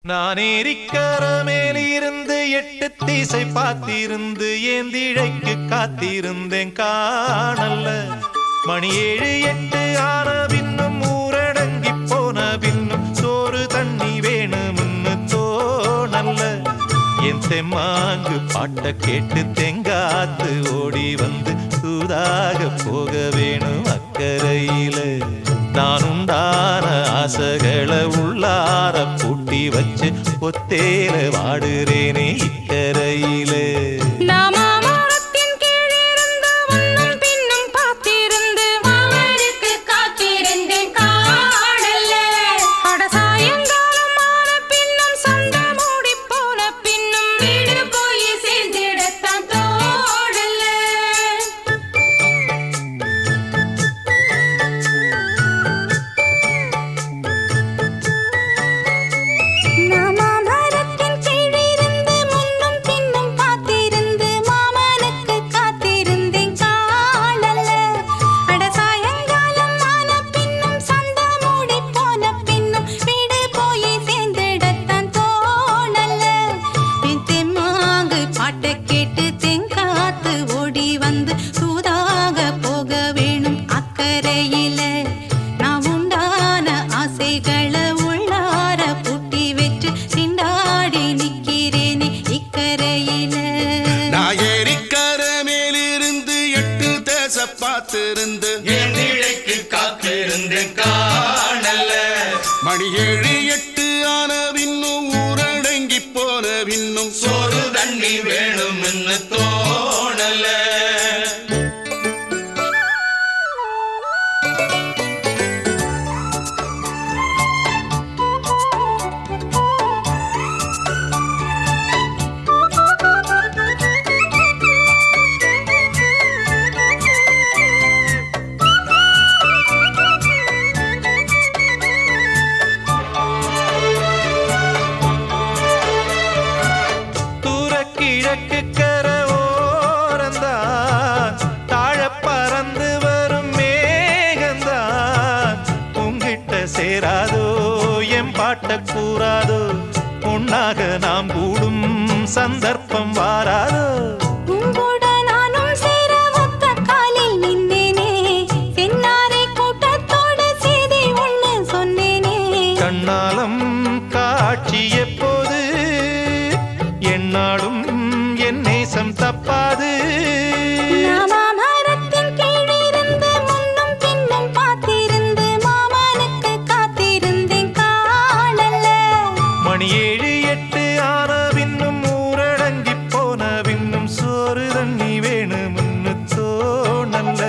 நான் ஏரிக்கர மேலிருந்து 8 திசை பார்த்திருந்து ஏந்திழைக்கு காத்திருந்தேன் காணல்ல. மணி 7 8 ஆன பின்னும் ஊரடங்கி போன பின்னும் சோறு தண்ணி வேணும்னு தோணல்ல. என் தெம்மாங்கு பாட்ட கேட்டு தெங்காத்து ஓடி வந்து சூதாக போக வேணும் அக்கறையில. நான் உண்டான ஆசைகளை உள்ளார பூட்டி வச்சு ஒத்தேல வாடுறேனே இக்கரையிலே. பார்த்திருந்து ஏந்திழைக்கு காத்திருந்தேன் காணல்ல. மணி 7 8 ஆன பின்னும் ஊரடங்கி போன பின்னும் சோறு தண்ணி வேணும்னு தோணல. கிழக்கு கர ஓரந்தான் தாழ பறந்து வரும் மேகந்தான் உங்கிட்ட சேராதோ என் பாட்ட கூறாதோ உன்னாக நாம் கூடும் சந்தர்ப்பம் வாராதோ. கண்ணாலம் காட்சி எப்போது என்னாலும் என் நேசம் தப்பாது. மணி 7 8 ஆன பின்னும் ஊரடங்கி போன பின்னும் சோறு தண்ணி வேணும்னு தோணல்ல.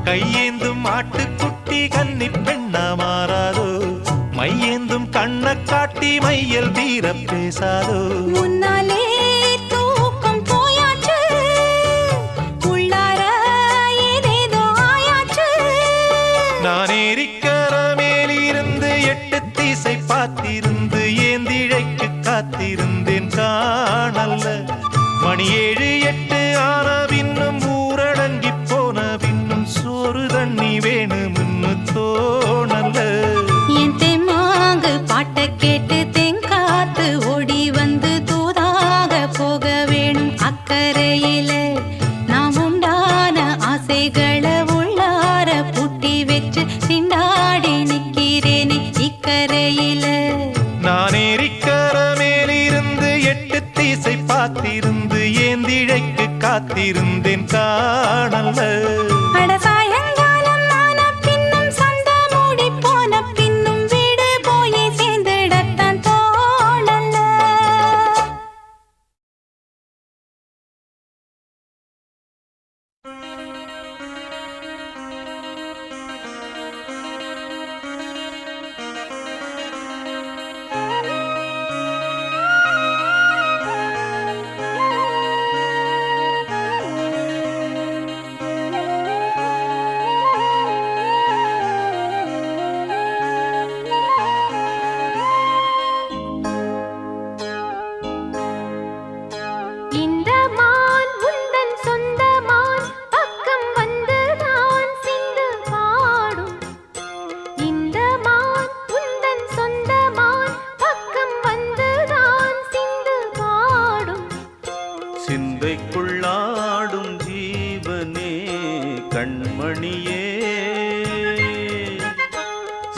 கையேந்தும் ஆட்டுக்குட்டி கன்னி பெண்ணா மாறாதோ மையேந்தும் கண்ண காட்டி மையல் தீர பேசாதோ. முன்னாலே தூக்கம் போயாச்சு உள்ளார ஏதேதோ ஆயாச்சு. நான் ஏரிக்கர மேலிருந்து 8 திசை பார்த்திருந்து ஏந்திழைக்கு காத்திருந்தேன் காணல்ல. மணி 7 8 ஆன பின்னும் ஊரடங்கி போன பின்னும் சோறு தண்ணி வேணும்னு தோணல்ல. என் தெம்மாங்கு பாட்ட கேட்டு தெங்காத்து ஓடி வந்து தூதாக போக வேணும் அக்கறையில. நாம் உண்டான ஆசைகளை உள்ளார பூட்டி வச்சு திண்டாடி நிக்கிறேனே இக்கரையில. நான் ஏரிக்கர மேலிருந்து 8 திசை பார்த்திருந்து ஏந்திழைக்கு காத்திருந்தேன் காணல்ல. சாயங்காலம் ஆன பின்னும் சந்த மூடி போன பின்னும் வீடு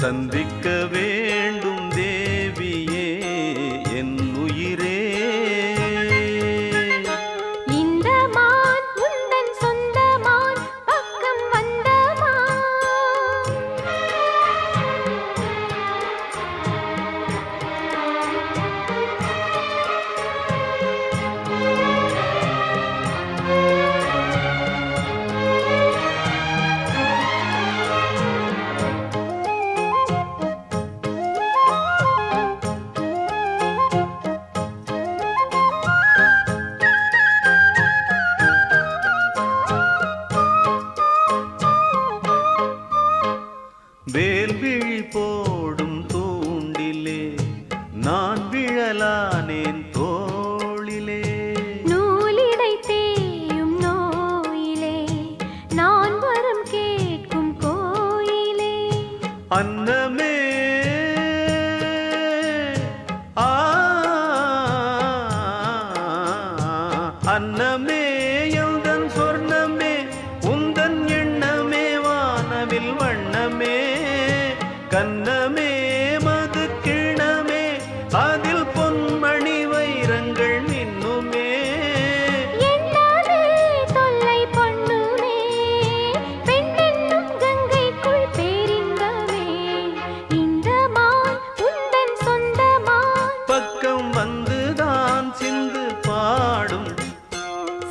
சந்திக்க வேண்டும் தேவியே என் உயிரே. இந்த மான் உந்தன் சொந்த மான் பக்கம் வந்த மான். வேல்விழி போடும் தூண்டிலே நான் விழலானேன் தோளிலே. நூலிடை தேயும் நோயிலே நான் வரம் கேட்கும் கோயிலே. அன்னமே ஆ அன்னமே எந்தன் சொர்ணமே உந்தன் எண்ணமே வானவில் வண்ணமே. கன்னமே மது கிணமே அதில் பொன்மணி வைரங்கள் மின்னுமே. என்னாலே தொல்லை பண்ணுமே பெண்ணென்னும் கங்கைக்குள் பேரின்பமே. இந்த மான் உந்தன் சொந்த மான் பக்கம் வந்துதான் சிந்து பாடும்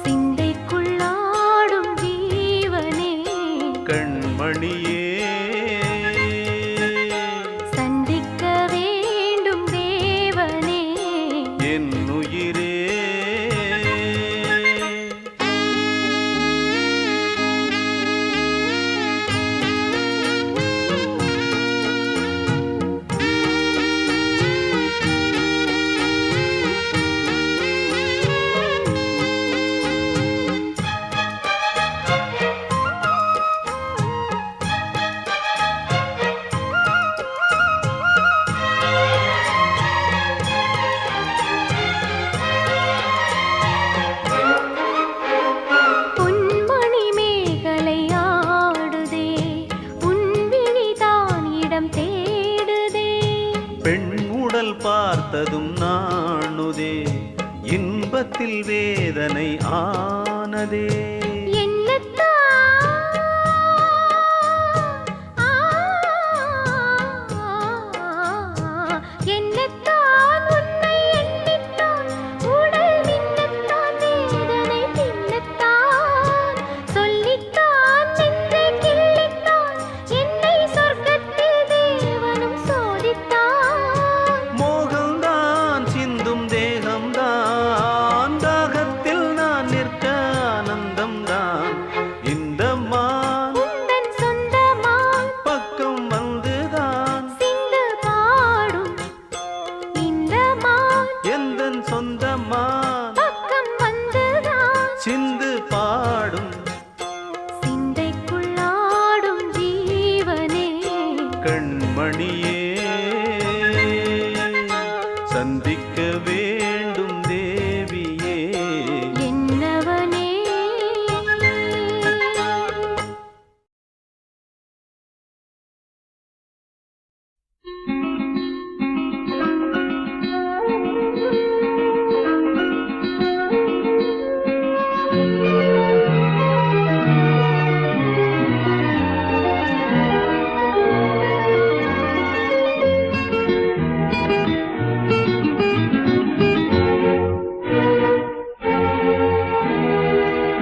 சிந்தைக்குள்ளாடும் ஜீவனே. கண்மணியே. சந்திக்க வேண்டும் தேவனே என் உயிரே. பொன்மணி மேகலை ஆடுதே உன் விழிதான் இடம் தேடுதே. பெண் உடல் பார்த்ததும் நாணுதே இன்பத்தில் வேதனை ஆனதே. என்னத்தான் உன்னை எண்ணித்தான் உடல் மின்னத்தான் வேதனை பின்னத்தான் சொல்லித்தான் நெஞ்சை கிள்ளித்தான் என்னை சொர்க்கத்தில் தேவனும் சோதித்தான். மோகம்தான் சிந்தும் தேகம்தான் தாகத்தில் நான் நிற்க ஆனந்தம்தான். இந்த மான் உந்தன் சொந்த மான் பக்கம் வந்துதான் சிந்து பாடும். இந்த மான் எந்தன் சொந்த மான் பக்கம் வந்துதான் சிந்து பாடும் சிந்தைக்குள்ளாடும் ஜீவனே. கண்மணியே. சந்திக்க வேண்டும் தேவியே என்னவனே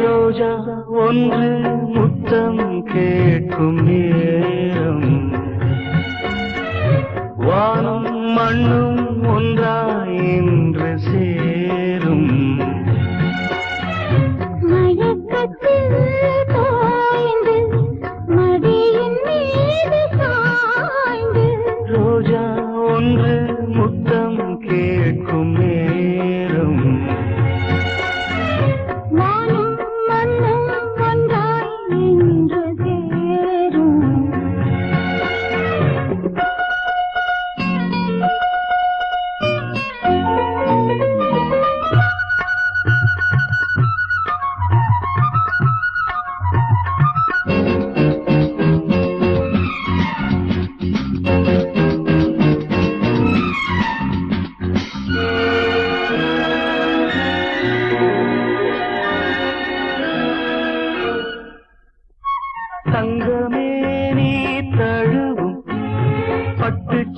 ரோஜா ஒன்று முத்தம் கேட்கும் நேரம் வானம் மண்ணும் ஒன்றாய் இன்று சேரும். மயக்கத்தில் தோய்ந்து மடியின் மீது சாய்ந்து ரோஜா ஒன்று முத்தம் கேட்கும் நேரம் வானும் மண்ணும் ஒன்றாய் நின்று சேரும்.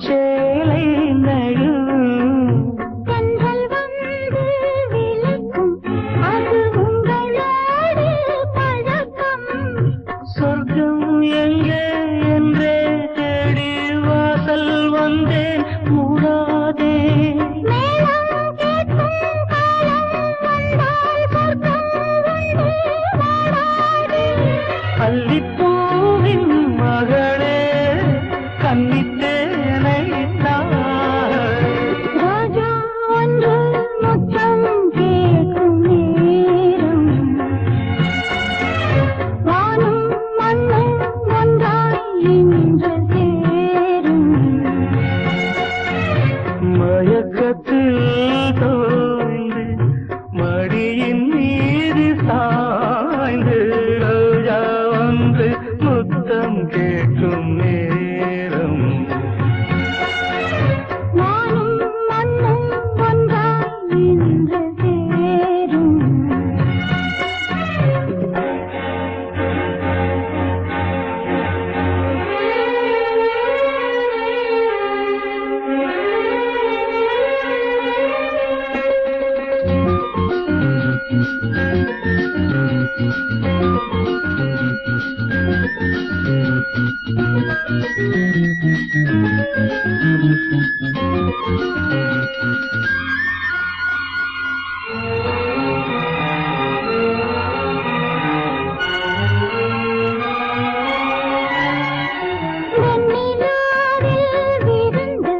பூச்சேலை நழுவும் தென்றல் வந்து விளக்கும் அது உங்களோடு பழக்கம் சொர்க்கம் எங்கே என்றே தேடி வாசல் வந்தேன் மூடாதே மேளம் கேட்கும் காலம் வந்தால் சொர்க்கம் உண்டு வாடாதே அல்லிப்பூவின் மகளே கன்னித்தேனை ராஜா ஒன்று முத்தம் கேட்கும் நேரம் வானும் மண்ணும் ஒன்றாய் இன்று சேரும் மயக்கத்தில் தோய்ந்து மடியின் மீது சாய்ந்து ரோஜா ஒன்று முத்தம் கேட்கும் நேரம் வானும் மண்ணும் ஒன்றாய் இன்று சேரும் வெண்ணிலாவில் விருந்து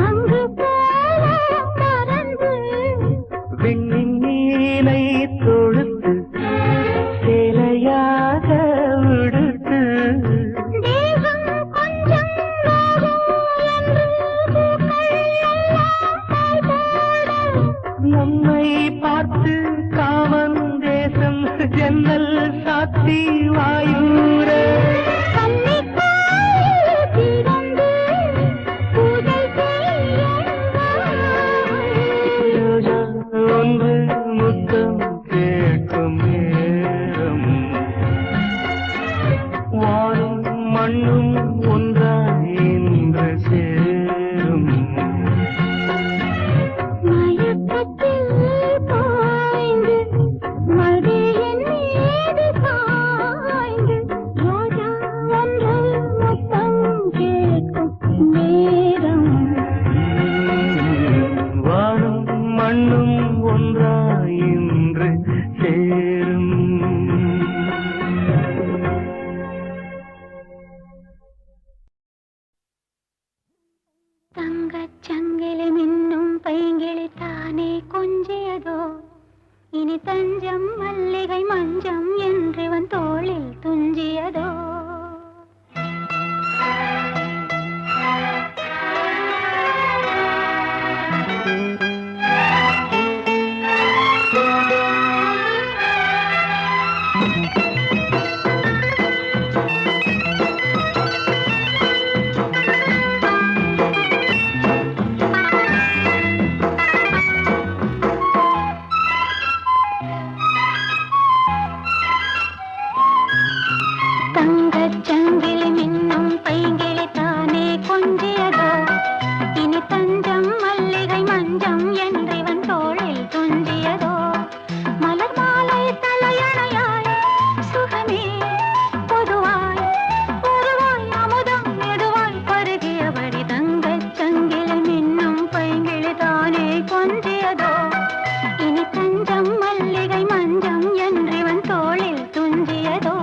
அங்கு போவோம் பறந்து விண்ணின் மீனை தொழுத்து சேலையாக விடுத்து தேகம் கொஞ்சம் நோகும் என்று பூக்கள் எல்லாம் பாய் போட நம்மை பார்த்து காமன் தேசம் ஜன்னல் சாத்தி வாயூர கன்னிக்காயில் பிறந்து பூஜை செய்ய ரோஜா ஒன்று முத்தம் கேட்கும் நேரம் வானும் மண்ணும் ஒன்றாய் இன்று சேரும் மயக்கத்தில் பாய்ந்து மடியின் மீது சாய்ந்து ரோஜா ஒன்று முத்தம் கேட்கும் நேரம் வானும் மண்ணும் ஒன்றாய் இன்று சேரும் தங்கச் சங்கிலி மின்னும் பைங்கிளி தானே கொஞ்சியதோ இனி தஞ்சம் மல்லிகை மஞ்சம் என்றிவன் தோளில் துஞ்சியதோ தங்கச் சங்கிலி மின்னும் பைங்கிளி தானே கொஞ்சியதோ இனி தஞ்சம் மல்லிகை மஞ்சம் என்றிவன் தோளில் துஞ்சியதோ மலர் மாலை தலையணையாய் சுகமே பொதுவாய் பொதுவாய் அமுதம் மெதுவாய் பருகியபடி தங்கச் சங்கிலி மின்னும் பைங்கிளி தானே கொஞ்சியதோ இனி தஞ்சம் மல்லிகை மஞ்சம் என்றிவன் தோளில் துஞ்சியதோ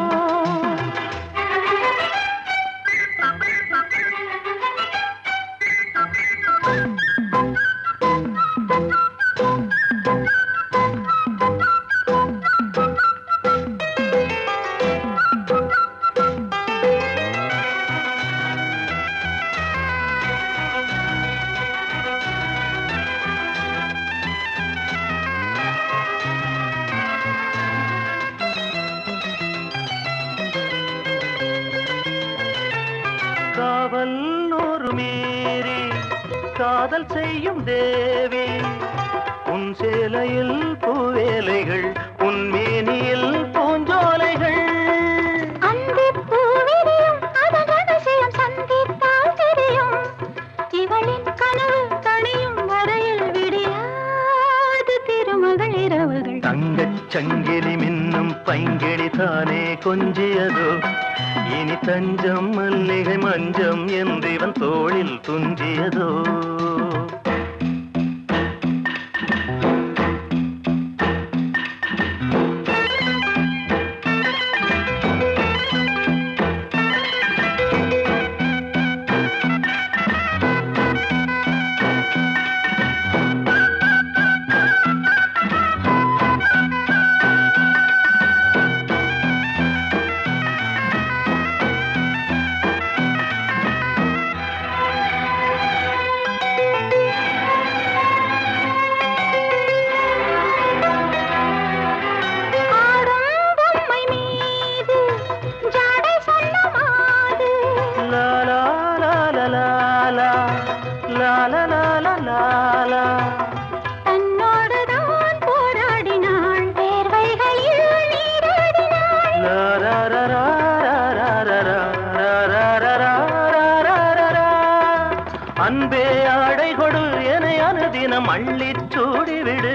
காவல் ஒரு மீறி காதல் செய்யும் தேவி உன் சேலையில் பூவேலைகள் உன் மேனியில் பூஞ்சோலைகள் அந்திப் பூவிரியும் அதன் ரகசியம் சந்தித்தால் தெரியும் சங்கிலி மின்னும் பைங்கிளி தானே கொஞ்சியதோ இனி தஞ்சம் மல்லிகை மஞ்சம் என்றிவன் தோளில் துஞ்சியதோ தன்னோடுதான் போராடினாள் வேர்வைகளில் அன்பே ஆடை கொடு என அனுதினம் அள்ளிச் சூடிவிடு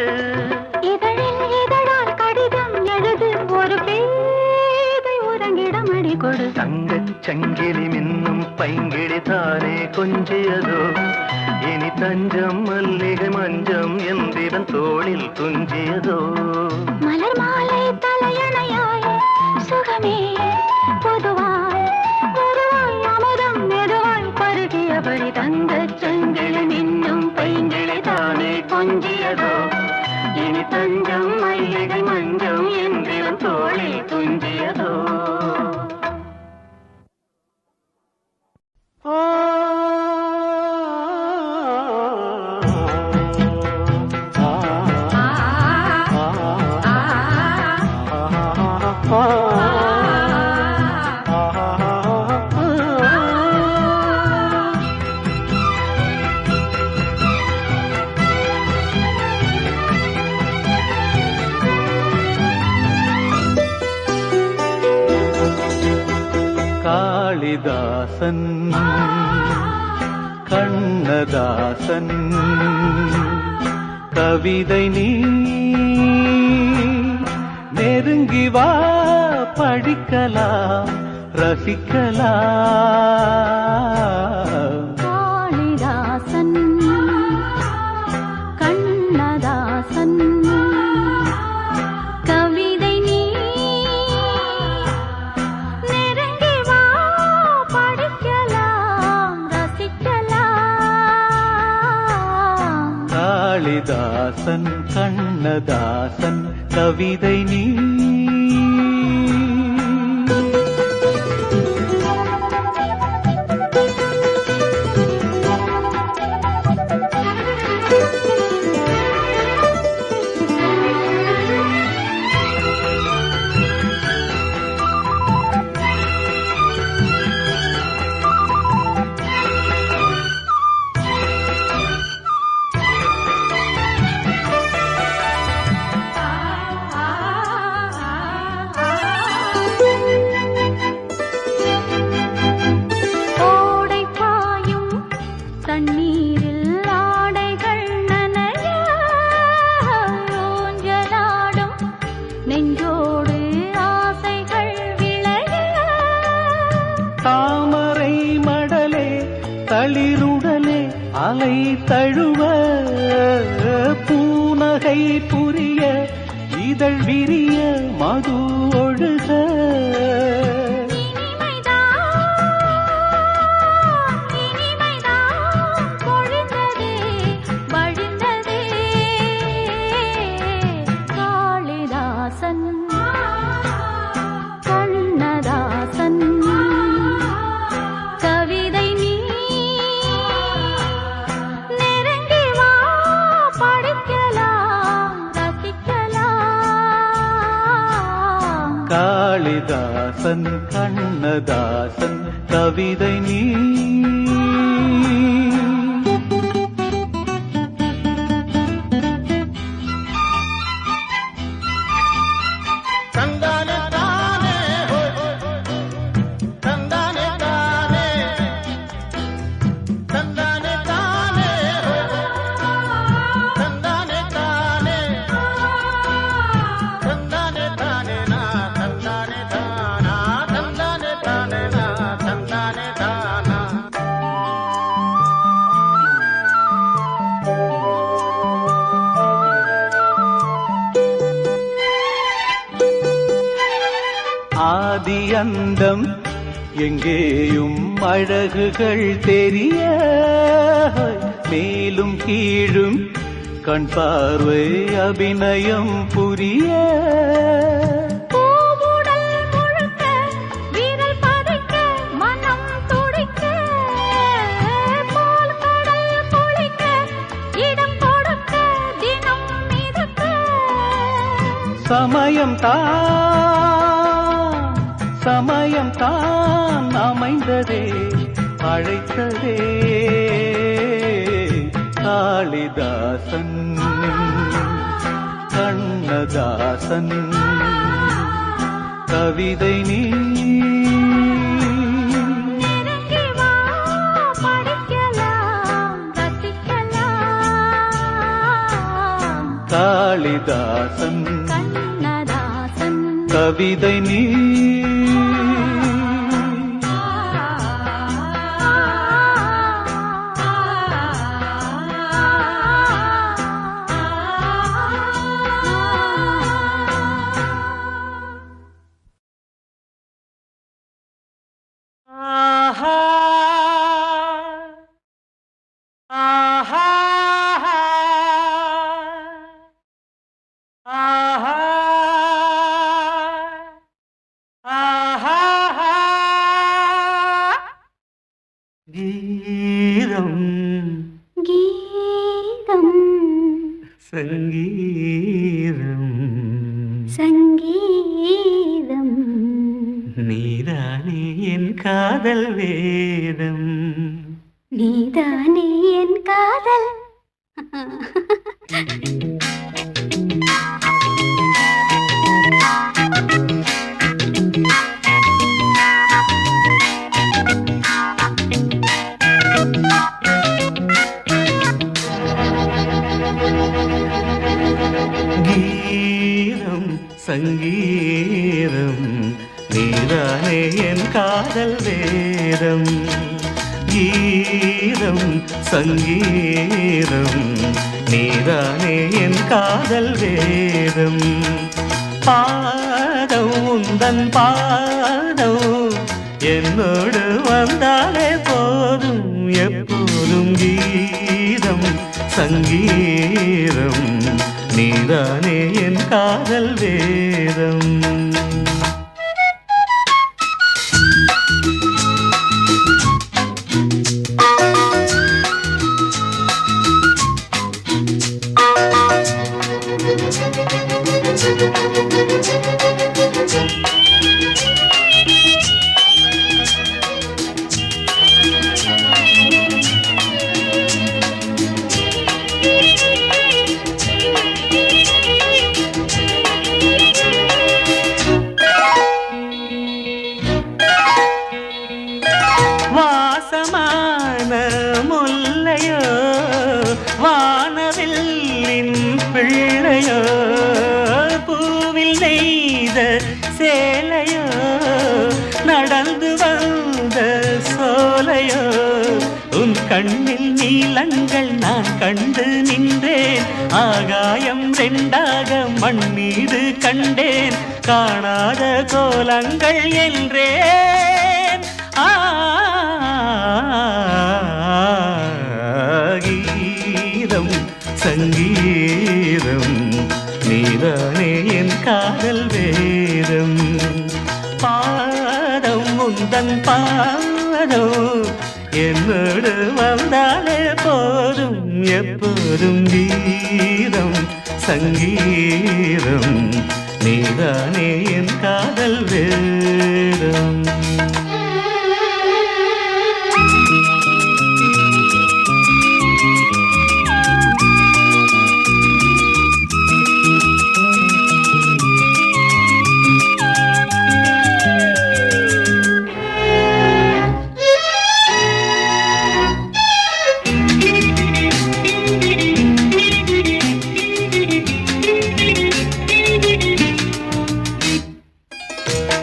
இதழில் இதழால் கடிதம் எழுது ஒரு பேதை உறங்கிடம் அடி கொடு தங்கச் சங்கிலி மின்னும் பைங்கிளி தானே கொஞ்சியதோ இனி தஞ்சம் மல்லிகை மஞ்சம் என்றிவன் தோளில் துஞ்சியதோ மலர் மாலை தலையணையாய் சுகமே பொதுவாய் பொதுவாய் அமுதம் மெதுவாய் பருகியபடி தங்கச் சங்கிலி மின்னும் பைங்கிளி தானே கொஞ்சியதோ இனி தஞ்சம் மல்லிகை மஞ்சம் என்றிவன் தோளில் துஞ்சியதோ காளிதாசன் கண்ணதாசன் கவிதை நீ நெருங்கி வா படிக்கலாம் ரசிக்கலாம் காளிதாசன் கண்ணதாசன் கவிதை நீ நெருங்கி வா படிக்கலாம் ரசிக்கலாம் காளிதாசன் கண்ணதாசன் கவிதை நீ ஓடை பாயும் தண்ணீரில் ஆடைகள் நனைய ஊஞ்சலாடும் நெஞ்சோடு ஆசைகள் விளைய தாமரை மடலே தளிருடலே அலை தழுவ பூநகை புரிய இதழ் விரிய மது ஒழுக இனிமைதான் பொழிந்ததே வழிந்ததே காளிதாசன் கண்ணதாசன் கவிதை நீ நெருங்கி வா படிக்கலாம் ரசிக்கலாம் காளிதாசன் கண்ணதாசன் கவிதை நீ தந்தானே தானே தந்தானே தானே தந்தானே தானே தந்தானே தானே தந்தானே ஆதி அந்தம் எங்கேயும் அழகுகள் தெரிய மேலும் கீழும் கண் பார்வை அபிநயம் புரிய பூவுடல் முழுக்க வீரல் பதிக்க மனம் துடிக்க போல் கடல் குளிக்க இடம் கொடுக்க தினம் மிதக்க சமயம் தான் அமைந்ததே அழைத்ததே காளிதாசன் கண்ணதாசன் கவிதை நீ நெருங்கி வா படிக்கலாம் ரசிக்கலாம் காளிதாசன் கண்ணதாசன் கவிதை நீ ஆஹா ஆஹா ஆஹா ஆஹா கீதம் கீதம் சங்கீதம் சங்கீதம் நீதானே என் காதல் வேதம் நீதானே என் காதல் கீதம் சங்கீதம் நீதானே என் காதல் வேதம் கீதம் சங்கீதம் நீதானே என் காதல் வேதம் பாதம் உந்தன் பாதம் என்னோடு வந்தாலே போதும் எப்போதும் கீதம் சங்கீதம் நீதானே என் காதல் வேதம் வாசமான முல்லையோ வானவில்லின் பிள்ளையோ பூவில் நெய்த சேலையோ நடந்து வந்த சோலையோ உன் கண்ணில் நீலங்கள் நான் கண்டு நின்றேன் ஆகாயம் ரெண்டாக மண் மீது கண்டேன் காணாத கோலங்கள் என்றேன் கீதம் சங்கீதம் நீதானே என் காதல் வேதம் பாதம் உந்தன் பாதம் என்னோடு வந்தாலே போதும் எப்போதும் கீதம் சங்கீதம் நீதானே என் காதல் வேதம்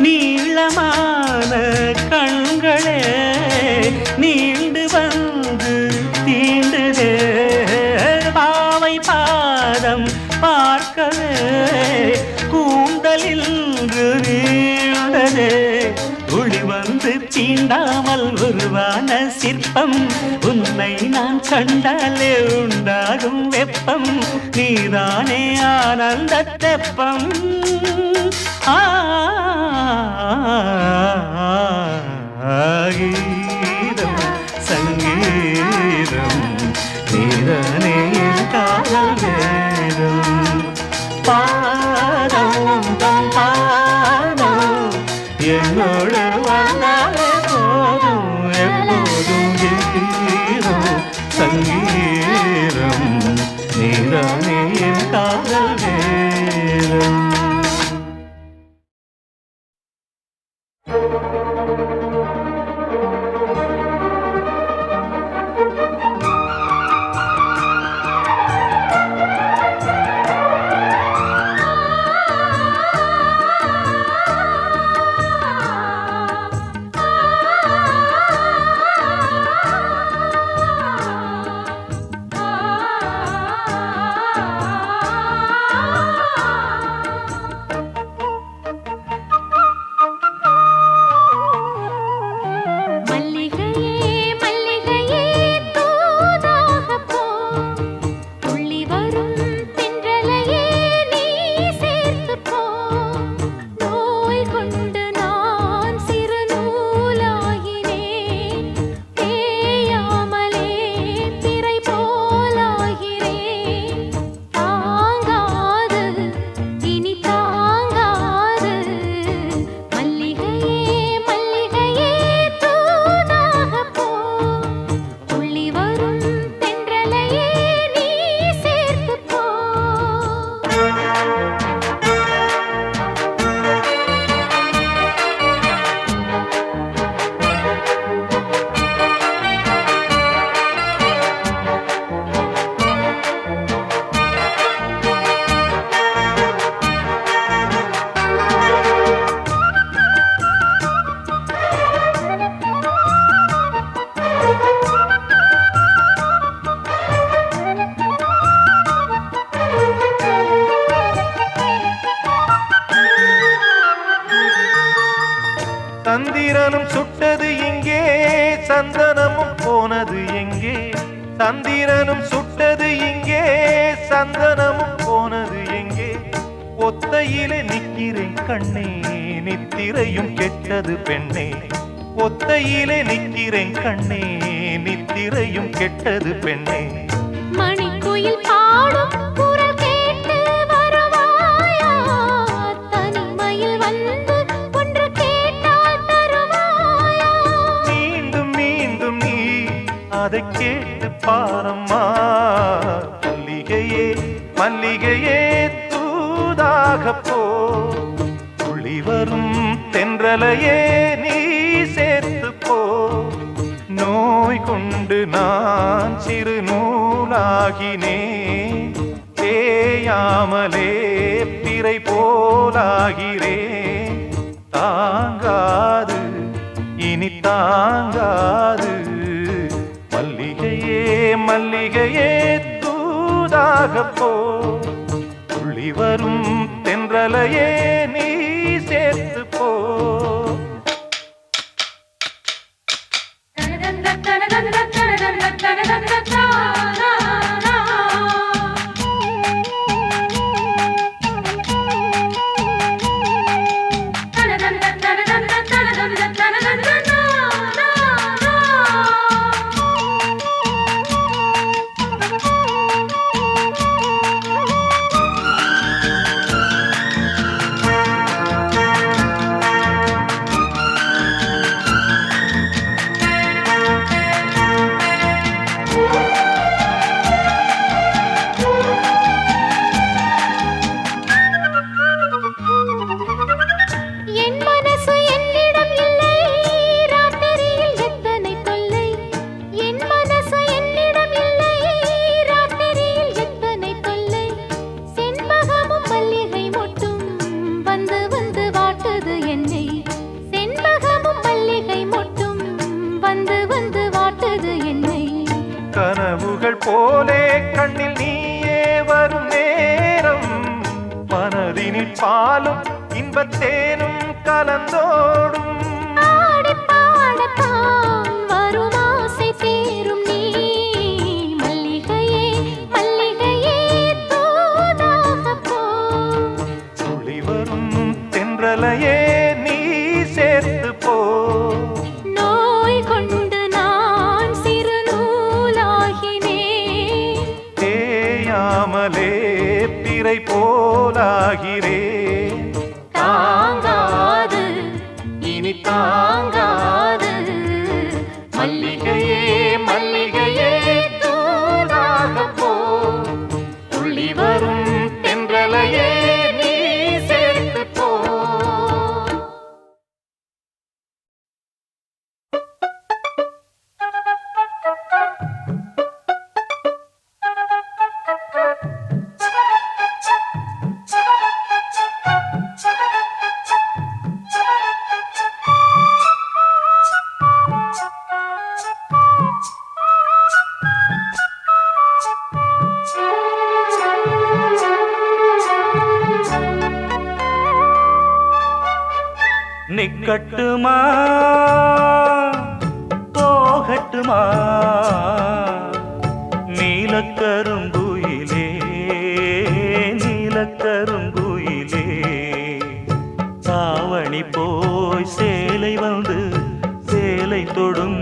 நீளமான தீண்டாமல் உருவான சிற்பம் உன்னை நான் கண்டாலே உண்டாகும் வெப்பம் நீதானே ஆனந்த தெப்பம் கீதம் சங்கீதம் நீதானே என் காதல் வேதம் பாதம் தம் பாதம் என்னோடு வந்தாலே போதும் எப்போதும் கீதம் சங்கீதம் நீதானே என் காதல் வேதம் சந்திரனும் சுட்டது எங்கே சந்தனமும் போனது எங்கே சந்திரனும் சுட்டது எங்கே சந்தனமும் போனது எங்கே ஒத்தையிலே நிற்கிறேன் கண்ணே நித்திரையும் கெட்டது பெண்ணே ஒத்தையிலே நிற்கிறேன் கண்ணே நித்திரையும் கெட்டது பெண்ணே மணிக்குயில் பாடும் குரல் கேட்டு வருவாயா தனிமையில் வந்து ஒன்று கேட்டால் தருவாயா மீண்டும் மீண்டும் நீ அதை கேட்டு பாரம்மா மல்லிகையே மல்லிகையே தூதாக போ துளி வரும் தென்றலையே நீ சேர்த்து போ நோய் கொண்டு நான் சிறு நூலாகினேன் தேயாமலே பிறை போலாகிறேன் தாங்காது இனி தாங்காது மல்லிகையே மல்லிகையே தூதாக போ துளி வரும் தென்றலையே நீ சேர்த்து போ கனவுகள் போலே கண்ணில் நீயே வரும் நேரம் மனதினில் பாலும் இன்பத்தேனும் கலந்தோடும் ஆடி பாட தாங்காமலே பிறை போலாகிறேன். தாங்காது இனி தாங்காது மல்லிகையே மல்லிகையே தூதாக போ துள்ளி வரும் தென்றலையே நீ சேர்த்து போ. நிக்கட்டுமா போகட்டுமா நீலக்கருங்குயிலே நீலக்கருங்குயிலே தாவணி போய் சேலை வந்து சேலை தொடும்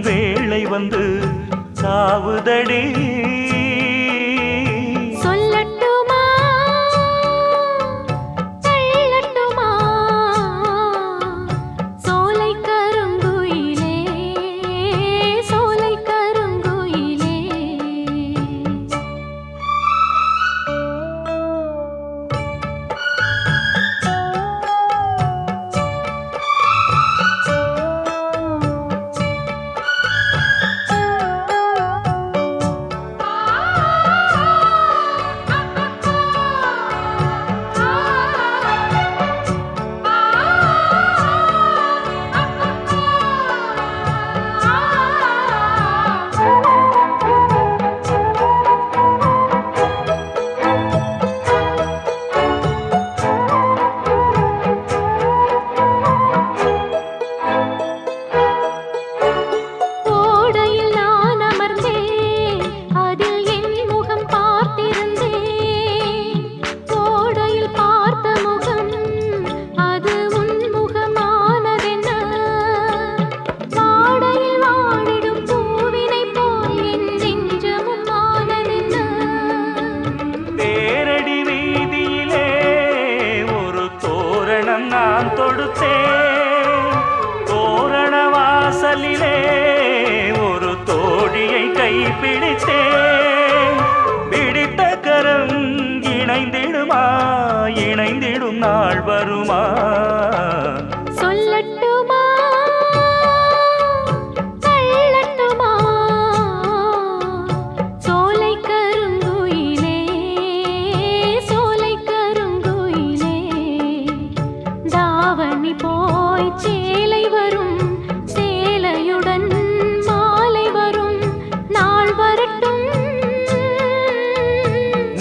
வேளை வந்து சாவுதடி. சொல்லட்டுமா தள்ளட்டுமா சோலை கருங்குயிலே சோலை கருங்குயிலே. கோடையில் நான் அமர்ந்தேன் அதில் என் முகம் பார்த்திருந்தேன். கோடையில் பார்த்த முகம் அது உன் முகமானதென்ன? வாடையில் வாடிடும் பூவினை போல் என் நெஞ்சமும் ஆனதென்ன? தேரடி வீதியிலே ஒரு தோரணம் நான் தொடுத்தேன். தோரண வாசலிலே ஒரு தோழியை கைப்பிடித்தேன். பிடித்த கரம் இணைந்திடுமா இணைந்திடும் நாள் வருமா? சொல்லட்டுமா தள்ளட்டுமா சோலை கருங்குயிலே சோலை கருங்குயிலே. தாவணி போய் சேலை வரும் சேலையுடன் மாலை வரும் நாள் வரட்டும்.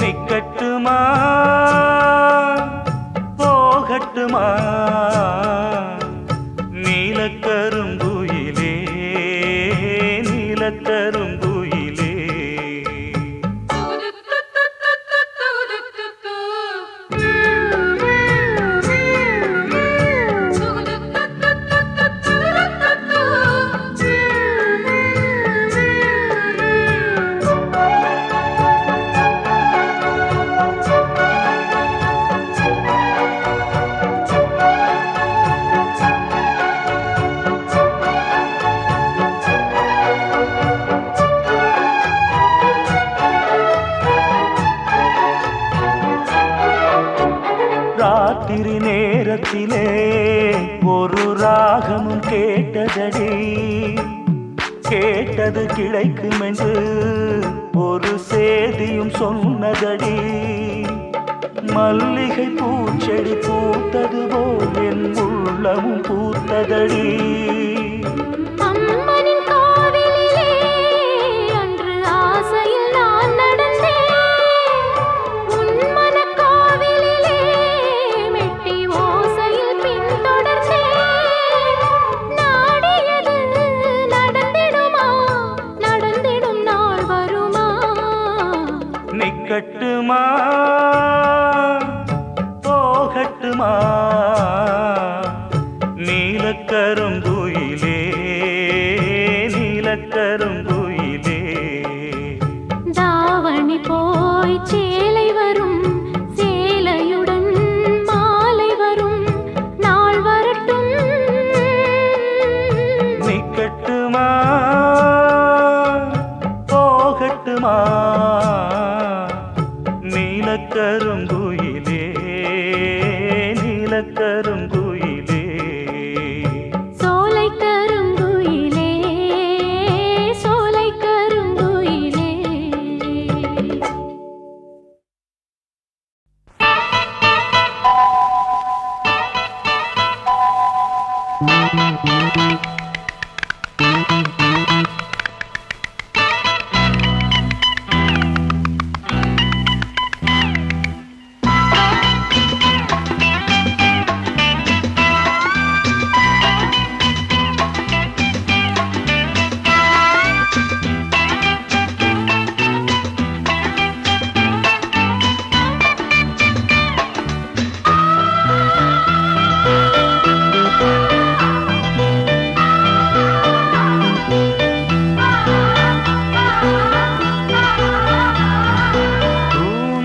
நிக்கட்டுமா போகட்டுமா நீலக்கருங்குயிலே நீலக்கருங்குயிலே. ராத்திரி நேரத்திலே ஒரு ராகமும் கேட்டதடி. கேட்டது கிடைக்கும் என்று ஒரு சேதியும் சொன்னதடி. மல்லிகை பூச்செடி பூத்தது போல் என் உள்ளமும் பூத்ததடி. அம்மனின் கோவிலிலே அன்று ஆசையில் நான் நடந்தேன். உன் மனக்கோவிலிலே மெட்டி ஓசையில் பின்தொடர்ந்தேன். நாடியது நடந்திடுமா நடந்திடும் நாள் வருமா? நிக்கட்டுமா போகட்டுமா நீலக்கருங்குயிலே நீலக்கருங்குயிலே. தாவணி போய் சேலை வரும் சேலையுடன் மாலை வரும் நாள் வரட்டும். நிக்கட்டுமா போகட்டுமா நீலக்கருங்குயிலே நீலக்கருங்குயிலே சோலை கருங்குயிலே சோலை கருங்குயிலே.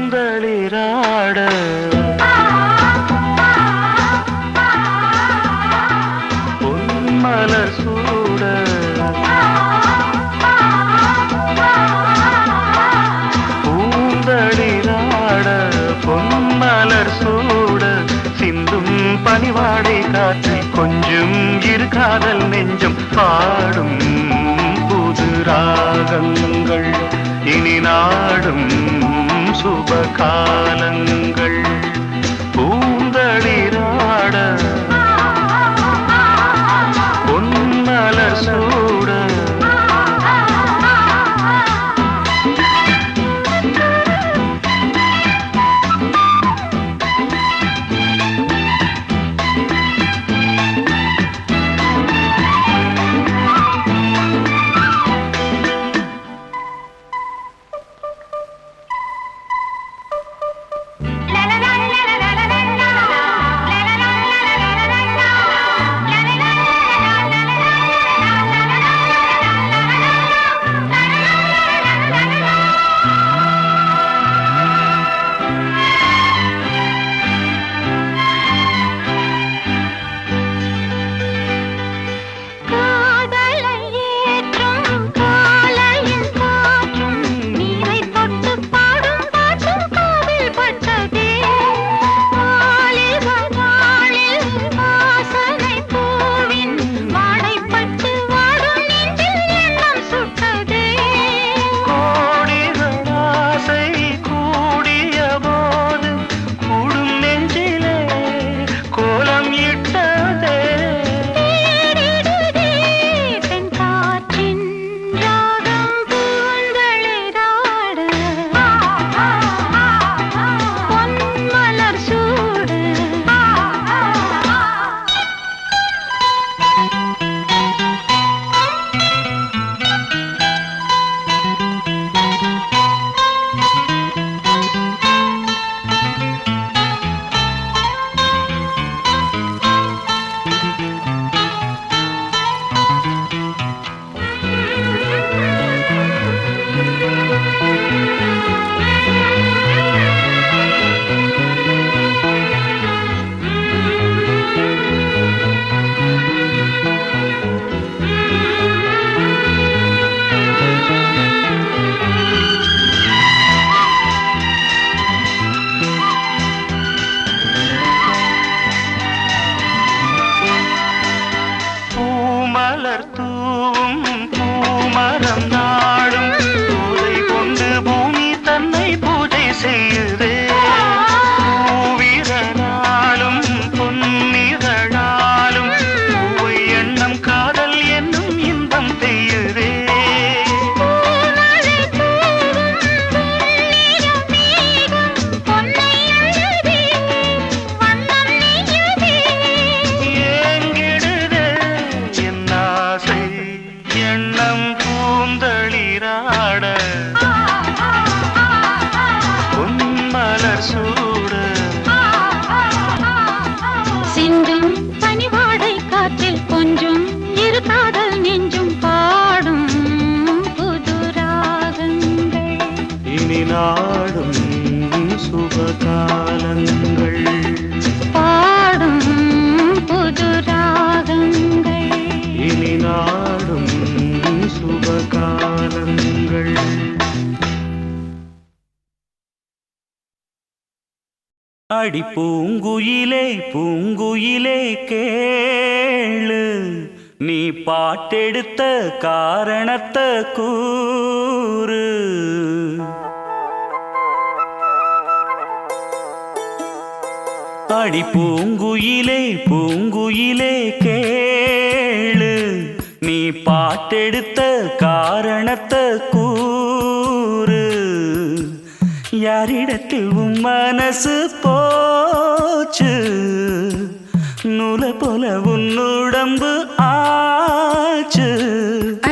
கூந்தளிராட பொன்மலர் சூட கூந்தளிராட பொன்மலர் சூட சிந்தும் பனிவாடை காற்று கொஞ்சம் இரு காதல் நெஞ்சம் பாடும் புது ராகங்கள் இனி நாடும் சுபகாலங்கள் பூந்தளிராட பொன்மலர் சூட La la இனி நாடும் சுபகாலங்கள் பாடும் புது ராகங்கள் இனி நாடும் சுபகாலங்கள். அடி பூங்குயிலே பூங்குயிலே கேளு, நீ பாட்டெடுத்த காரணத்தை கூறு. அடி பூங்குயிலே பூங்குயிலே கேளு, நீ பாட்டெடுத்த காரணத்தை கூறு. யாரிடத்தில் உன் மனசு போச்சு, நூலை போல உன் உடம்பு ஆச்சு.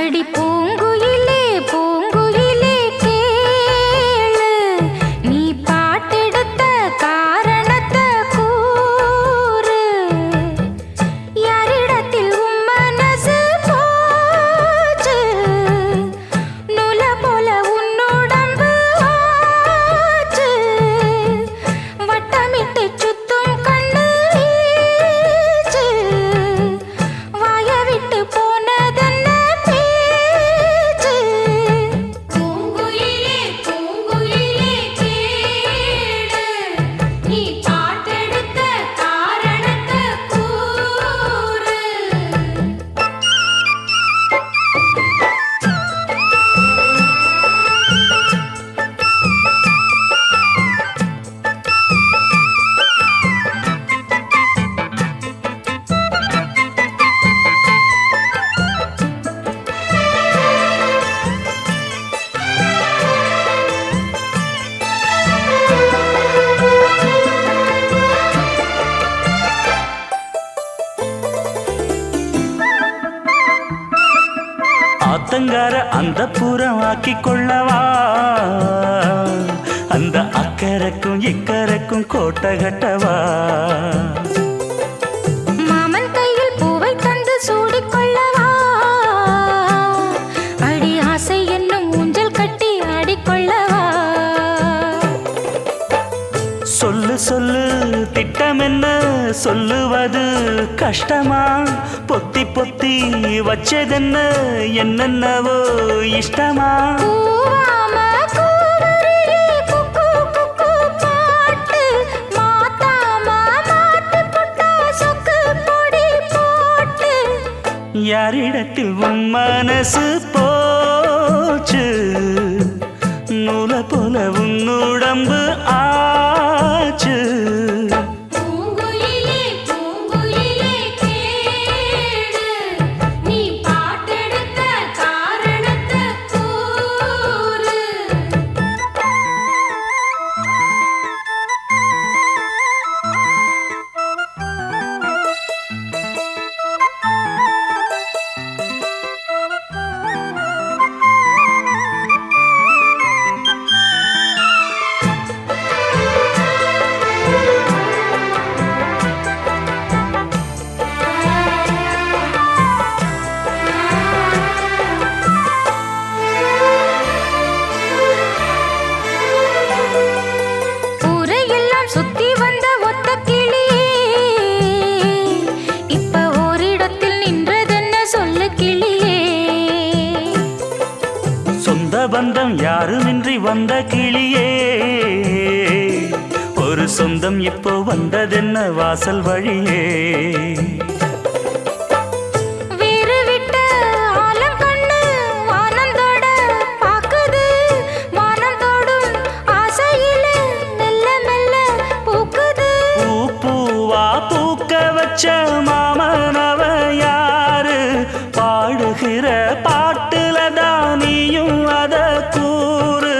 அடி பூங்குயிலே பூங்குயிலே கேளு, நீ பாட்டெடுத்த காரணத்தை கூறு. யாரிடத்தில் உன் மனசு போச்சு, நூலை போல உன் உடம்பு ஆச்சு. வட்டமிட்டு சுத்தும் கண்ணு வீச்சு, வாய விட்டு போனதென்ன பேச்சு. பூங்குயிலே பூங்குயிலே கேளு, நீ பாட்டெடுத்த காரணத்தை கூறு. ஆத்தங்கார அந்த புறம் ஆக்கி கொள்ளவா, அந்த அக்கறைக்கும் இக்கரைக்கும் கோட்டை கட்டவா. மாமன் கையில் பூவை தந்து சூடிக்கொள்ளவா, அடி ஆசை என்னும் ஊஞ்சல் கட்டி ஆடிக்கொள்ளவா. சொல்லு சொல்லு திட்டம் என்ன, சொல்லுவது கஷ்டமா. பொத்தி பொத்தி வச்சதென்ன, என்னென்னவோ இஷ்டமா. கூவாம கூவருளி குக்கு குக்கு பாட்டு, மாத்தாம மாட்டு புட்டா சொக்கு பொடி போட்டு. யாரிடத்தில் உன் மனசு போச்சு, நூலை போல உன் உடம்பு ஆச்சு. பூங்குயிலே பூங்குயிலே கேளு, நீ பாட்டெடுத்த காரணத்தை கூறு. ஊரையெல்லாம் சுத்தி வந்த ஒத்த கிளியே, இப்ப ஓரிடத்தில் நின்றதென்ன சொல்லு கிளியே. சொந்த பந்தம் யாருமின்றி வந்த கிளியே, ஒரு சொந்தம் இப்போ வந்ததென்ன வாசல் வழியே. வீறு விட்ட ஆலங்கண்ணு வானந்தோட பாக்குது, வானந்தோடும் ஆசையில மெல்ல மெல்ல பூக்குது. பூ பூவா பூக்க வச்ச மாமனவ யாரு, பாடுகிற பாட்டுல தானியும் அத கூறு.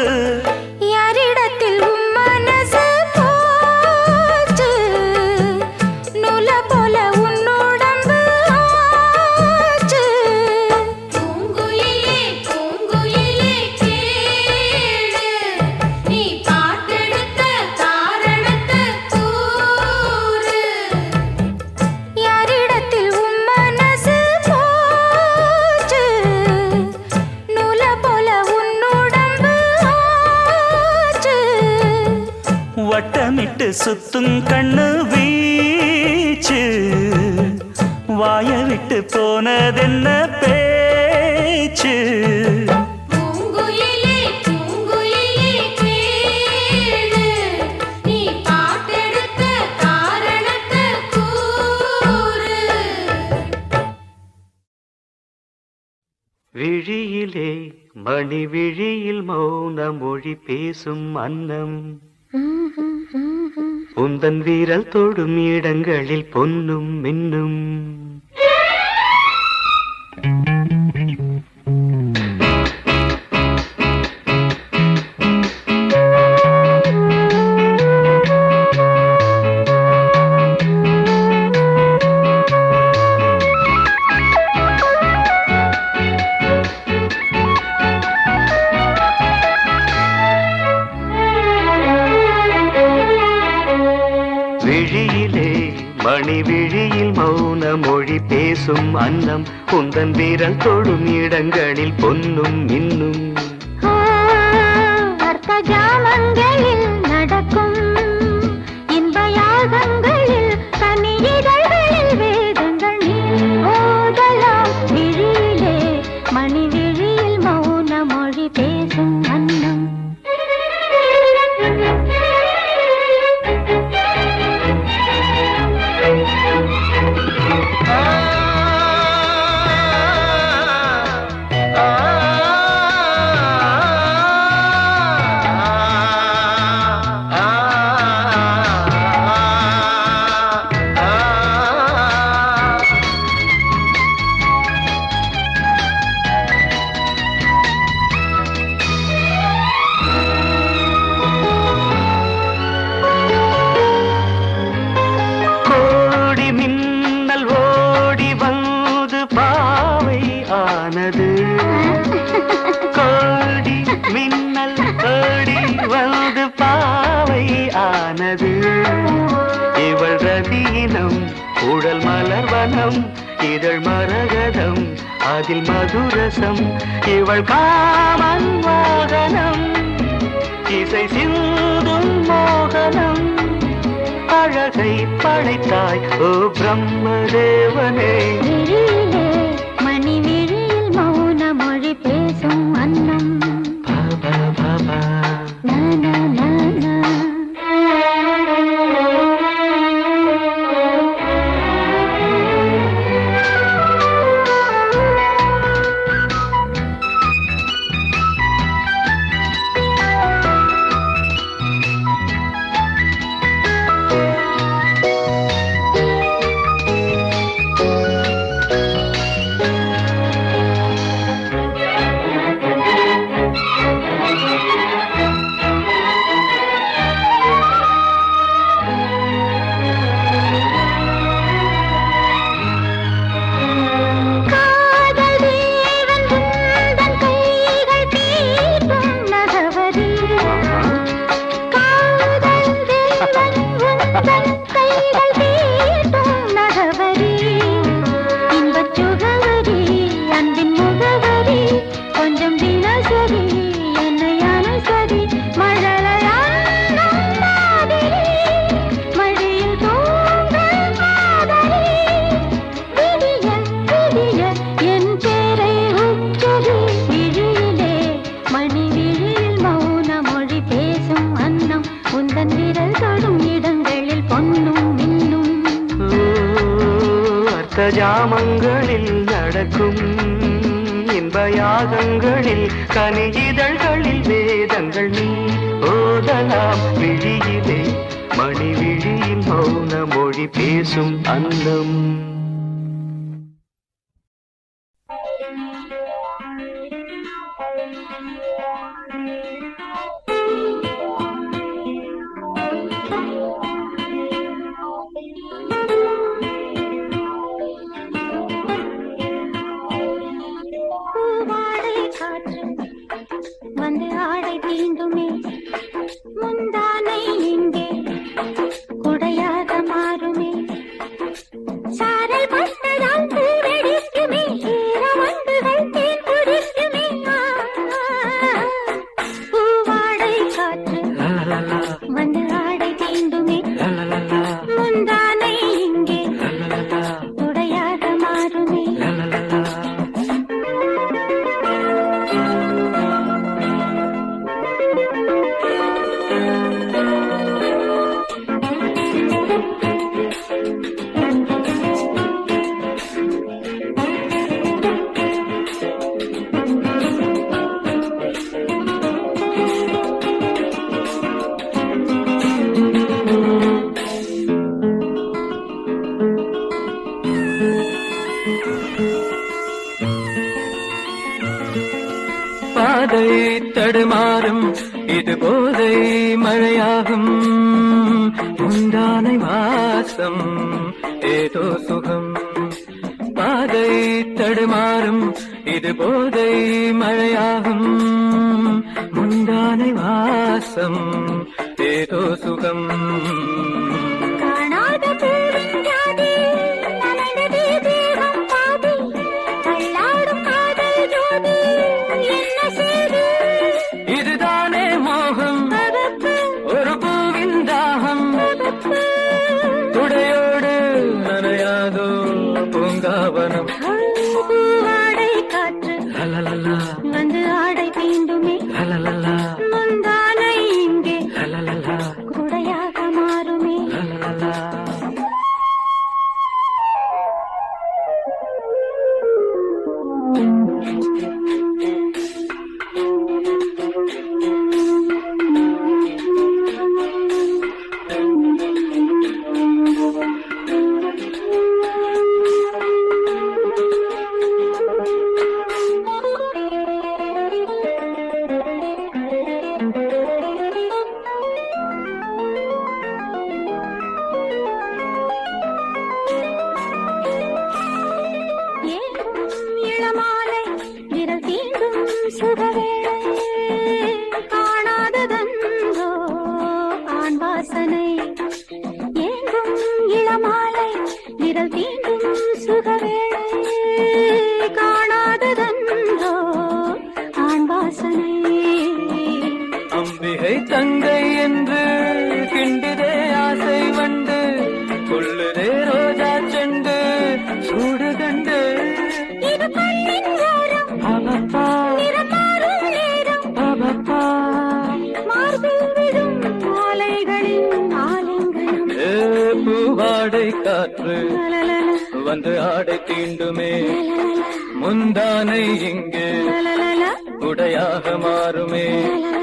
யாரிடத்தில் உன் மனசு போச்சு, நூலை போல உன்னோட வட்டமிட்டு சுத்தும் கண்ணு வீச்சு வாய விட்டு போனதென்ன பேச்சு பூங்குயிலே பூங்குயிலே கேளு நீ பாட்டெடுத்த காரணத்தை கூறு விழியிலே மணி விழியில் மௌன மொழி பேசும் அன்னம் உந்தன் வீரல் தொடும் இடங்களில் பொன்னும் மின்னும் விழியிலே மணி விழியில் மௌன மொழி பேசும் அன்னம் உந்தன் வீரல் தொடும் இடங்களில் பொன்னும் மின்னும் அர்த்த ஜாமங்களில் நடக்கும் இன்ப யாகங்களில் கனியிதழ்களில் வேதங்கள் நீ ஓதலாம் விழியிலே மணி விழியில் மௌன மொழி பேசும் அன்னம் கோடி மின்னல் ஓடி வந்து பாவை ஆனது கோடி மின்னல் ஓடி வந்து பாவை ஆனது இவள் ரதீனம் உடல் மலர்வனம் இதழ் மரகதம் அதில் மதுரசம் இவள் காமன் வாகனம் இசை சிந்தும் மோகனம் அழகை படைத்தாய் ஓ பிரம்மதேவனே விழியிலே மணி விழியில் மௌன மொழி பேசும் அன்னம் பாபா பாபா நா, நா, நா, நா. காதல் தேவன் உந்தன் கைகள் தீட்டும் நகவரி காதல் தேவன் உந்தன் கைகள் தீட்டும் நகவரி இன்பச் சுகவரி அன்பின் முகவரி கொஞ்சம் தினசரி என்னை அனுசரி மழலையான மாதிரி மடியில் தூங்கும் காதலி விடிய விடிய என் பேரை உச்சரி விழியிலே மணி விழியில் மௌன மொழி பேசும் அன்னம் உந்தன் விரல் தொடும் இடங்களில் பொன்னும் மின்னும் அர்த்த ஜாமங்களில் நடக்கும் இன்ப யாகங்களில் கனியிதழ்களில் வேதங்கள் நீ ஓதலாம் விழியிலே மணி விழியில் மௌன மொழி பேசும் அன்னம் பூவாடை காற்று வந்து ஆடை தீண்டுமே முந்தானை எங்கே குடையாக மாறுமே சாரல் பட்டதால் பூ வெடிக்குமே ஈர வண்டுகள் தேன் குடிக்குமே பூவாடை இது போதை மழையாகும் முந்தானை வாசம் ஏதோ சுகம் பாதை தடுமாறும் இது போதை மழையாகும் முந்தானை வாசம் ஏதோ சுகம் காணாத பூவின் ஜாதி நனைந்ததே தேகம் பாதி தள்ளாடும் காதல் ஜோதி என்ன செய்து இதுதானே மோகம் ஒரு பூவின் தாகம் துடையோடு நனையாதோ பூங்காவனம் பூவாடை காற்று லலலலா வந்து ஆடை தீண்டுமே லலலலா முந்தானை இங்கே லலலலா குடையாக மாறுமே லலலலா இளமாலை விரல் தீண்டும் சுகவேளை காணாததன்றோ ஆண் வாசனை ஏங்கும் இளமாலை விரல் தீண்டும் சுகவேளை காணாததன்றோ ஆண் வாசனை அம்பிகை தங்கை என்று கிண்டுதே ஆசை வண்டு கொள்ளுதே ரோஜா செண்டு சூடு கண்டு இது கண்ணின் ஓரம் அவப்பா நிறமாறும் நேரம் அவப்பா மார்பில் விழும் மாலைகளின் ஆலிங்கனம் ஏ பூவாடை காற்று லலலல, வந்து ஆடை தீண்டுமே லலலல, முந்தானை இங்கே லலலல, உடையாக மாறுமே லலலல.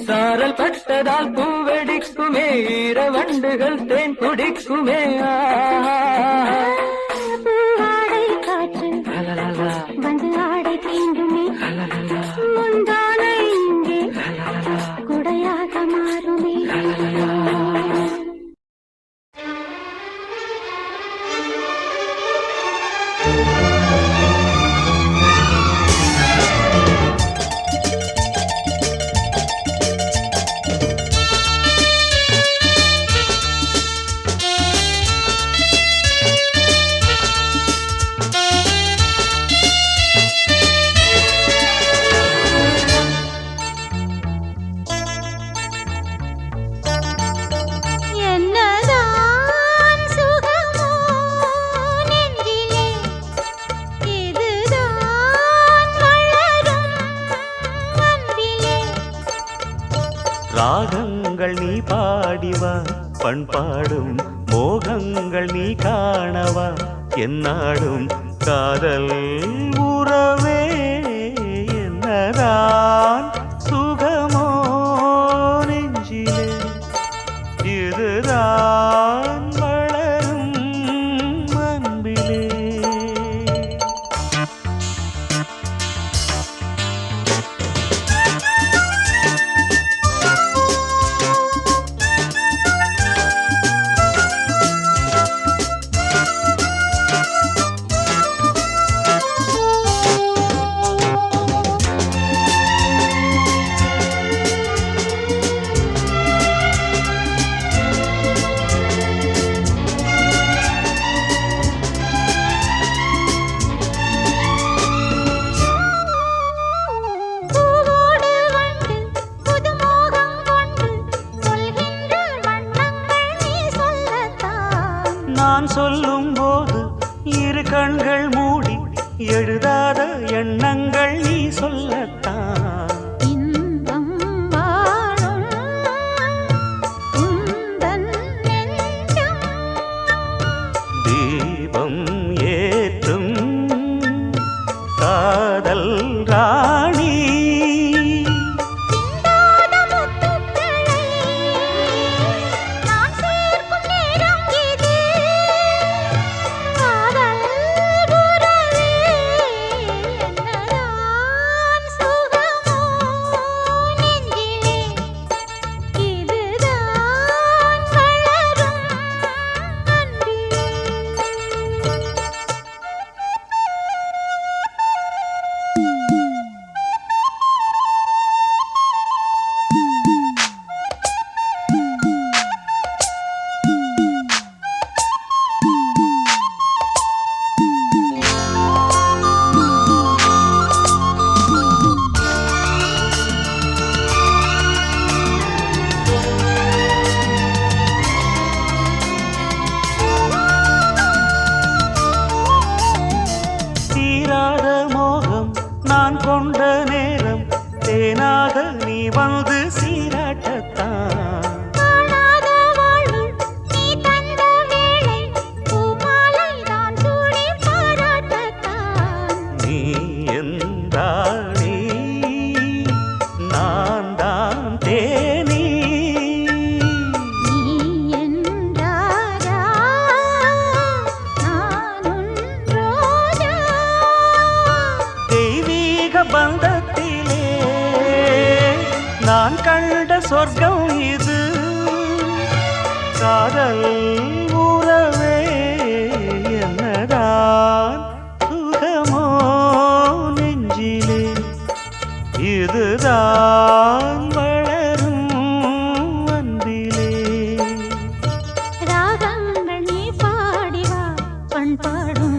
சாரல் பட்டதால் பூவெடிக்குமே ஈரவண்டுகள் தேன் குடிக்குமே பூவாடை காற்று லலலலா வந்து ஆடை தீண்டுமே லலலலா முந்தானை இங்கே லலலலா குடையாக மாறுமே லலலலா என்னதான் சுகமோ நெஞ்சிலே இதுதான் வளரும் அன்பிலே ராகங்கள் நீ பாடிவா பண்பாடும் மோகங்கள் நீ காணவா என்னாடும் காதல் உறவே என்னதான் சுகமோ நெஞ்சிலே இதுதான் வளரும் அன்பிலே பூவோடு வந்து புதுமோகம் கொண்டு சொல்கின்ற வண்ணங்கள் நீ சொல்லத்தான் நான் சொல்லும் போது இரு கண்கள் மூடி எழுதாத எண்ணங்கள் நீ சொல்லத்தான் இன்பம் வாழும் உந்தன் நெஞ்சம் தீபம் ஏற்றும் காதல் ராணி சிந்தாத முத்துக்களை நான் சேர்க்கும் நேரம் இது காதல் உறவே என்னதான் சீராட்டத்தான். காணாத வாழ்வு நீ தந்த வேளை பூமாலை தான் சூடி பாராட்டத்தான். நீ என்றாணி நான் தான் தேனி. நீ என் ராஜா நான் உன் ரோஜா. தெய்வீக பந்தத்திலே நான் கண்ட சொர்க்கம் இது. காதல் உறவே என்னதான் சுகமோ நெஞ்சிலே. இதுதான் வளரும் அன்பிலே. ராகங்கள் நீ பாடிவா பண்பாடும்